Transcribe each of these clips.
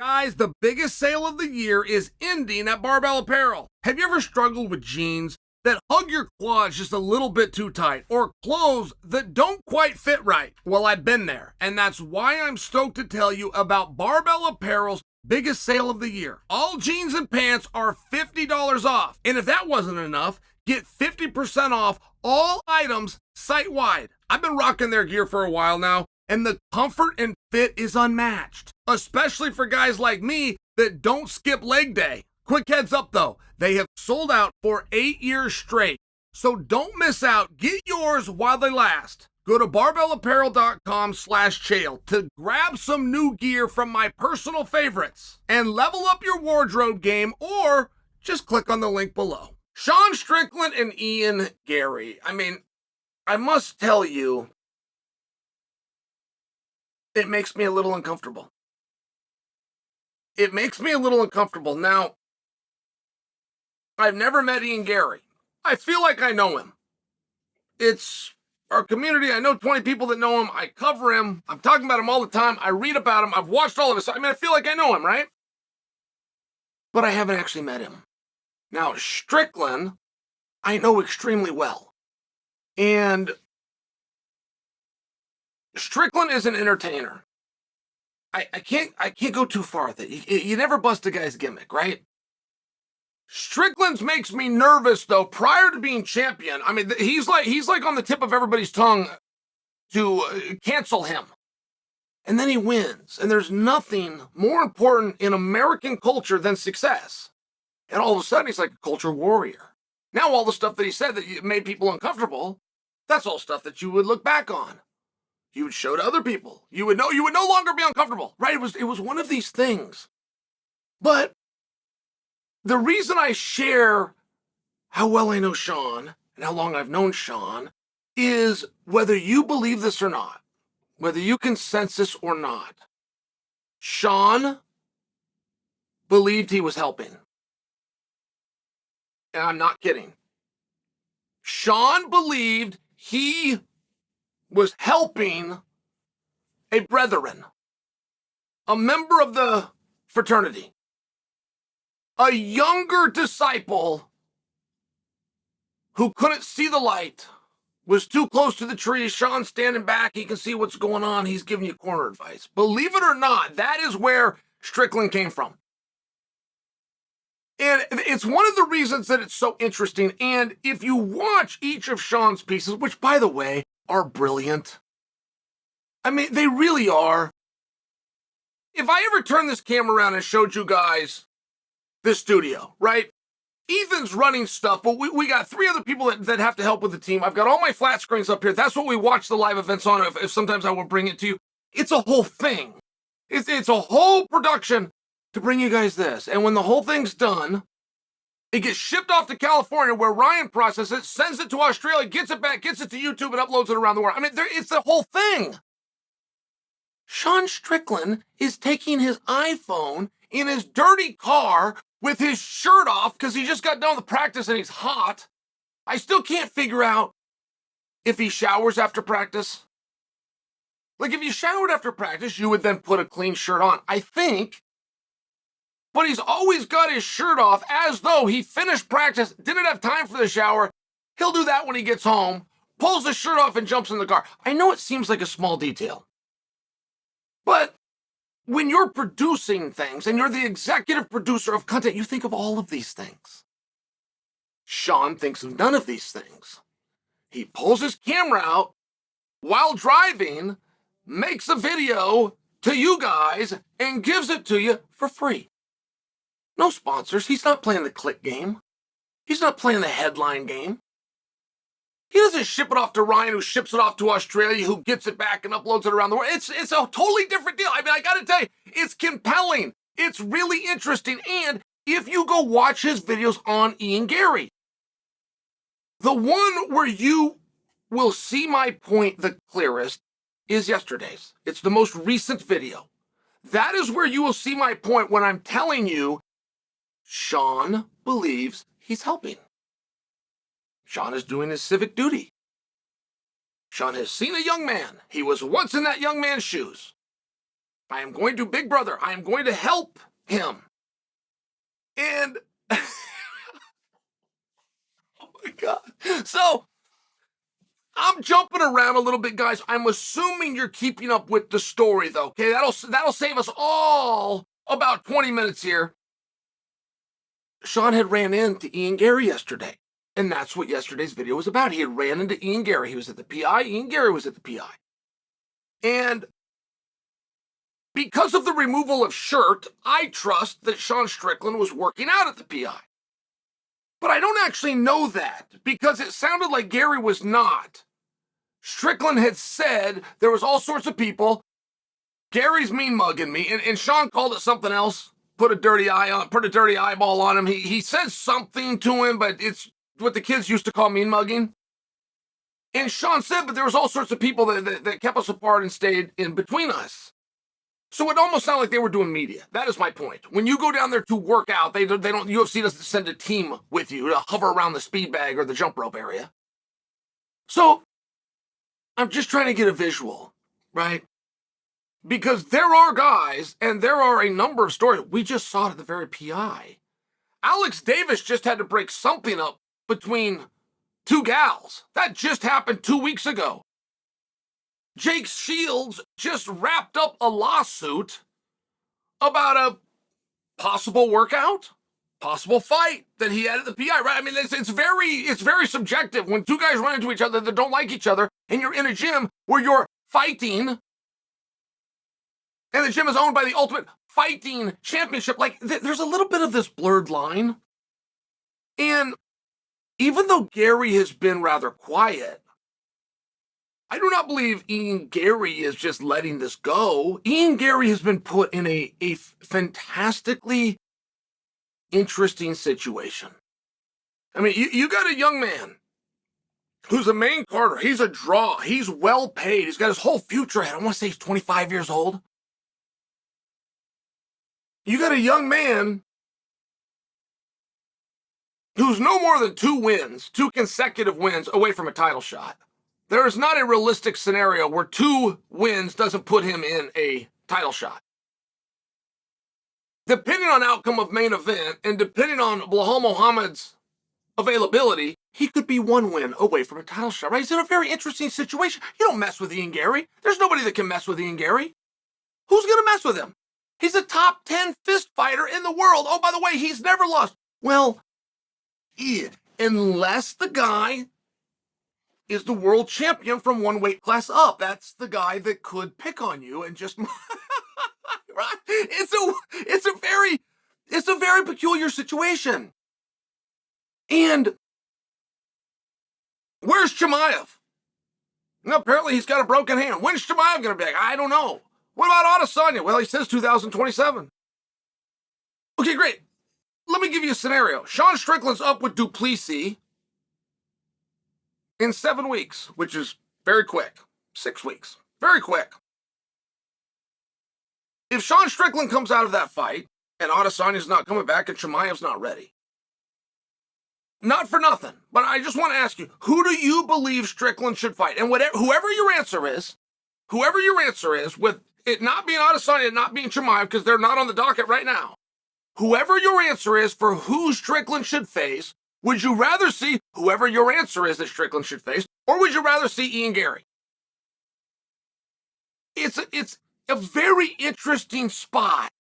Guys, the biggest sale of the year is ending at Barbell Apparel. Have you ever struggled with jeans that hug your quads just a little bit too tight, or clothes that don't quite fit right? Well, I've been there, and that's why I'm stoked to tell you about Barbell Apparel's biggest sale of the year. All jeans and pants are $50 off, and if that wasn't enough, get 50% off all items site-wide. I've been rocking their gear for a while now, and the comfort and fit is unmatched, especially for guys like me that don't skip leg day. Quick heads up though, they have sold out for 8 years straight, so don't miss out. Get yours while they last. Go to barbellapparel.com/Chael to grab some new gear from my personal favorites and level up your wardrobe game, or just click on the link below. Sean Strickland and Garry. I must tell you, it makes me a little uncomfortable. Now, I've never met Garry. I feel like I know him. It's our community. I know 20 people that know him. I cover him. I'm talking about him all the time. I read about him. I've watched all of his. I feel like I know him, right? But I haven't actually met him. Now, Strickland, I know extremely well. And Strickland is an entertainer. I can't go too far with it. You never bust a guy's gimmick, right? Strickland's makes me nervous though. Prior to being champion, he's like on the tip of everybody's tongue to cancel him. And then he wins. And there's nothing more important in American culture than success. And all of a sudden he's like a culture warrior. Now all the stuff that he said that made people uncomfortable, that's all stuff that you would look back on. You would show to other people. You would no longer be uncomfortable, right? It was one of these things. But the reason I share how well I know Sean and how long I've known Sean is whether you believe this or not, whether you can sense this or not, Sean believed he was helping. And I'm not kidding. Sean believed he was helping a brethren, a member of the fraternity, a younger disciple who couldn't see the light, was too close to the tree. Sean's standing back. He can see what's going on. He's giving you corner advice. Believe it or not, that is where Strickland came from. And it's one of the reasons that it's so interesting. And if you watch each of Sean's pieces, which, by the way, are brilliant. They really are. If I ever turned this camera around and showed you guys this studio, right? Ethan's running stuff, but we got 3 other people that have to help with the team. I've got all my flat screens up here. That's what we watch the live events on. If sometimes I will bring it to you. It's a whole thing. It's a whole production to bring you guys this. And when the whole thing's done, it gets shipped off to California where Ryan processes it, sends it to Australia, gets it back, gets it to YouTube, and uploads it around the world. It's the whole thing. Sean Strickland is taking his iPhone in his dirty car with his shirt off because he just got done with practice and he's hot. I still can't figure out if he showers after practice. Like, if you showered after practice, you would then put a clean shirt on, I think. But he's always got his shirt off as though he finished practice, didn't have time for the shower. He'll do that when he gets home, pulls the shirt off and jumps in the car. I know it seems like a small detail. But when you're producing things and you're the executive producer of content, you think of all of these things. Sean thinks of none of these things. He pulls his camera out while driving, makes a video to you guys, and gives it to you for free. No sponsors. He's not playing the click game. He's not playing the headline game. He doesn't ship it off to Ryan, who ships it off to Australia, who gets it back and uploads it around the world. It's a totally different deal. I got to tell you, it's compelling. It's really interesting. And if you go watch his videos on Garry, the one where you will see my point the clearest is yesterday's. It's the most recent video. That is where you will see my point when I'm telling you Sean believes he's helping. Sean is doing his civic duty. Sean has seen a young man. He was once in that young man's shoes. I am going to, big brother, I am going to help him. And, oh my God. So, I'm jumping around a little bit, guys. I'm assuming you're keeping up with the story, though, okay? That'll save us all about 20 minutes here. Sean had ran into Ian Garry yesterday, and that's what yesterday's video was about. He had ran into Ian Garry. He was at the PI. Ian Garry was at the PI. And because of the removal of shirt, I trust that Sean Strickland was working out at the PI. But I don't actually know that, because it sounded like Garry was not. Strickland had said there was all sorts of people. Gary's mean mugging me, and Sean called it something else. Put a dirty eyeball on him. He says something to him, but it's what the kids used to call mean mugging. And Sean said, but there was all sorts of people that kept us apart and stayed in between us. So it almost sounded like they were doing media. That is my point. When you go down there to work out, they don't. UFC doesn't send a team with you to hover around the speed bag or the jump rope area. So I'm just trying to get a visual, right? Because there are guys, and there are a number of stories. We just saw it at the very PI. Alex Davis just had to break something up between two gals. That just happened 2 weeks ago. Jake Shields just wrapped up a lawsuit about a possible workout, possible fight that he had at the PI, right? I mean, it's very subjective when two guys run into each other that don't like each other, and you're in a gym where you're fighting, and the gym is owned by the Ultimate Fighting Championship. Like, there's a little bit of this blurred line. And even though Garry has been rather quiet, I do not believe Ian Garry is just letting this go. Ian Garry has been put in a fantastically interesting situation. I mean, you got a young man who's a main Carter. He's a draw. He's well paid. He's got his whole future ahead. I want to say he's 25 years old. You got a young man who's no more than 2 consecutive wins away from a title shot. There is not a realistic scenario where 2 wins doesn't put him in a title shot. Depending on outcome of main event and depending on Belal Muhammad's availability, he could be 1 win away from a title shot, right? He's in a very interesting situation. You don't mess with Ian Garry. There's nobody that can mess with Ian Garry. Who's going to mess with him? He's a top 10 fist fighter in the world. Oh, by the way, he's never lost. Well, yeah, unless the guy is the world champion from 1 weight class up. That's the guy that could pick on you and just right? It's a very peculiar situation. And where's Chimaev? Now, apparently he's got a broken hand. When's Chimaev going to be back? I don't know. What about Adesanya? Well, he says 2027. Okay, great. Let me give you a scenario. Sean Strickland's up with Duplessis in 7 weeks, which is very quick. 6 weeks. Very quick. If Sean Strickland comes out of that fight, and Adesanya's not coming back, and Chimaev's not ready, not for nothing, but I just want to ask you, who do you believe Strickland should fight? And whoever your answer is, with it not being Adesanya and not being Chimaev, because they're not on the docket right now, whoever your answer is for who Strickland should face, would you rather see whoever your answer is that Strickland should face, or would you rather see Ian Garry? It's a very interesting spot,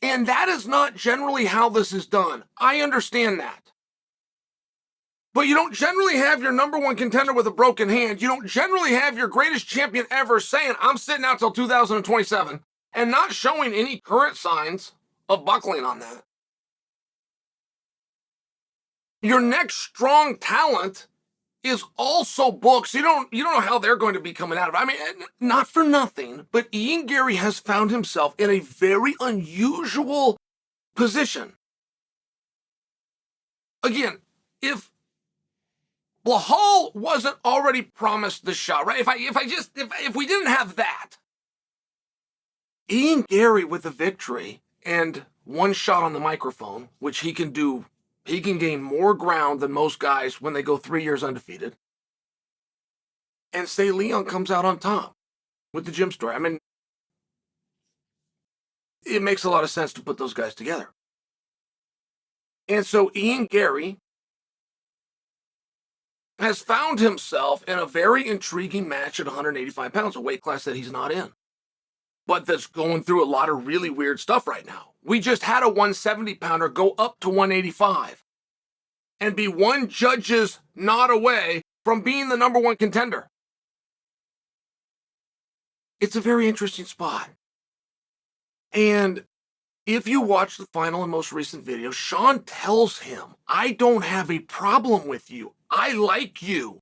and that is not generally how this is done. I understand that. But you don't generally have your number 1 contender with a broken hand. You don't generally have your greatest champion ever saying, I'm sitting out till 2027, and not showing any current signs of buckling on that. Your next strong talent is also booked, so you don't know how they're going to be coming out of it. I mean, not for nothing, but Ian Garry has found himself in a very unusual position. Again, if Belal wasn't already promised the shot, right? If we didn't have that, Ian Garry with the victory and 1 shot on the microphone, which he can do. He can gain more ground than most guys when they go 3 years undefeated. And say Leon comes out on top with the gym story. I mean, it makes a lot of sense to put those guys together. And so Ian Garry has found himself in a very intriguing match at 185 pounds, a weight class that he's not in, but that's going through a lot of really weird stuff right now. We just had a 170 pounder go up to 185 and be one judge's nod away from being the number one contender. It's a very interesting spot. And if you watch the final and most recent video, Sean tells him, I don't have a problem with you. I like you.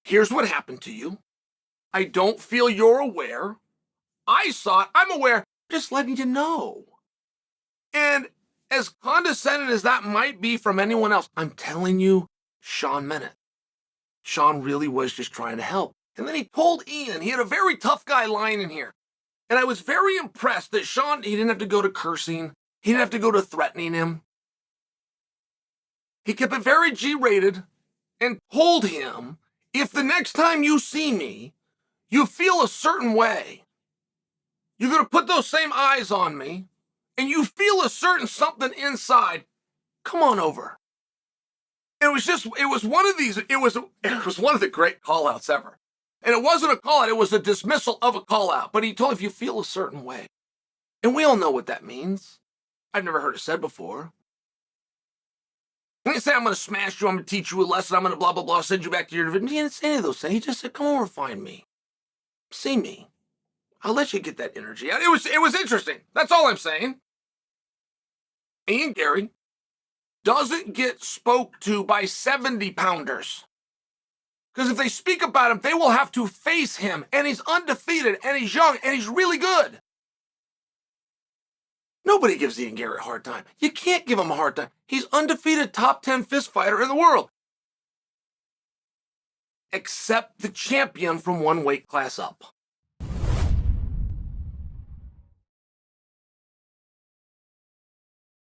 Here's what happened to you. I don't feel you're aware. I saw it. I'm aware. Just letting you know. And as condescending as that might be from anyone else, I'm telling you, Sean meant it. Sean really was just trying to help. And then he told Ian, he had a very tough guy line in here. And I was very impressed that Sean, he didn't have to go to cursing. He didn't have to go to threatening him. He kept it very G-rated and told him, if the next time you see me, you feel a certain way, you're going to put those same eyes on me, and you feel a certain something inside, come on over. It was one of these, it was one of the great call-outs ever. And it wasn't a call-out, it was a dismissal of a call-out. But he told him, if you feel a certain way. And we all know what that means. I've never heard it said before. He didn't say, I'm going to smash you, I'm going to teach you a lesson, I'm going to blah, blah, blah, send you back to your division. He didn't say any of those things. He just said, come over, find me. See me. I'll let you get that energy out. It was interesting. That's all I'm saying. Ian Garry doesn't get spoke to by 70-pounders. Because if they speak about him, they will have to face him. And he's undefeated, and he's young, and he's really good. Nobody gives Ian Garry a hard time. You can't give him a hard time. He's undefeated top 10 fist fighter in the world. Except the champion from one weight class up.